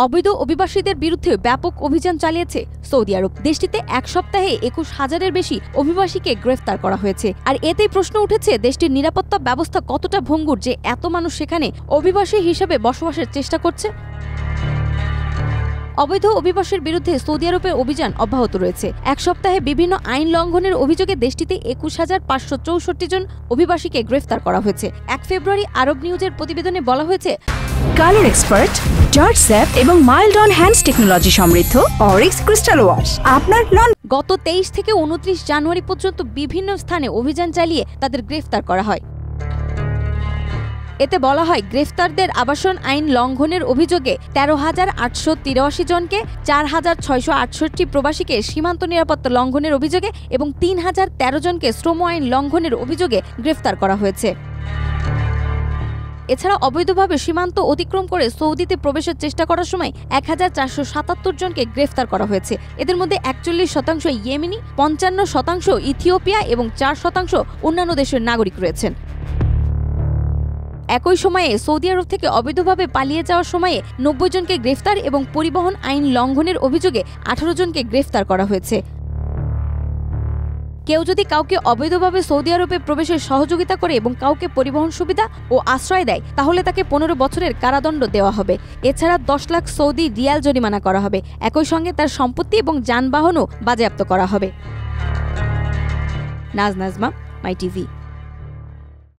অবৈধ অভিবাসীদের বিরুদ্ধে ব্যাপক অভিযান চালিয়েছে সৌদি আরব। দেশটিতে এক সপ্তাহে ২১,০০০-এর বেশি অভিবাসীকে গ্রেফতার করা হয়েছে। আর এতেই প্রশ্ন উঠেছে, দেশটির নিরাপত্তা ব্যবস্থা কতটা ভঙ্গুর যে এত মানুষ সেখানে অভিবাসী হিসেবে বসবাসের চেষ্টা করছে। অবৈধ অভিবাসীর বিরুদ্ধে সৌদি আরবের অভিযান অব্যাহত রয়েছে। এক সপ্তাহে বিভিন্ন আইন লঙ্ঘনের অভিযোগে দেশটিতে ২১,৫৬৪ জন অভিবাসীকে গ্রেফতার করা হয়েছে। ১ ফেব্রুয়ারি আরব নিউজের প্রতিবেদনে বলা হয়েছে, কালার এক্সপার্ট, জর্জ স্যাপ এবং মাইল্ড অন হ্যান্ডস টেকনোলজি সমৃদ্ধ অরিক্স ক্রিস্টাল ওয়াশ আপনার গত ২৩ থেকে ২৯ জানুয়ারি পর্যন্ত বিভিন্ন স্থানে অভিযান চালিয়ে তাদের গ্রেফতার করা হয়। এতে বলা হয়, গ্রেফতারদের আবাসন আইন লঙ্ঘনের অভিযোগে ১৩,৮৮৩ জনকে, ৪,৬৬৮ প্রবাসীকে সীমান্ত নিরাপত্তা লঙ্ঘনের অভিযোগে এবং ৩,০১৩ জনকে শ্রম আইন লঙ্ঘনের অভিযোগে গ্রেফতার করা হয়েছে। এছাড়া অবৈধভাবে সীমান্ত অতিক্রম করে সৌদিতে প্রবেশের চেষ্টা করার সময় ১,৪৭৭ জনকে গ্রেফতার করা হয়েছে। এদের মধ্যে ৪১% ইয়েমেনি, ৫৫% ইথিওপিয়া এবং ৪% অন্যান্য দেশের নাগরিক রয়েছেন। একই সময়ে সৌদি আরব থেকে অবৈধভাবে পালিয়ে যাওয়ার সময়ে ৯০ জনকে গ্রেফতার এবং পরিবহন আইন লঙ্ঘনের অভিযোগে ১৮ জনকে গ্রেফতার করা হয়েছে। কেউ যদি কাউকে অবৈধভাবে সৌদি আরবে প্রবেশের সহযোগিতা করে এবং কাউকে পরিবহন সুবিধা ও আশ্রয় দেয়, তাহলে তাকে ১৫ বছরের কারাদণ্ড দেওয়া হবে। এছাড়া ১০ লাখ সৌদি রিয়াল জরিমানা করা হবে। একই সঙ্গে তার সম্পত্তি এবং যানবাহনও বাজেয়াপ্ত করা হবে। নাজমা, মাই টিভি।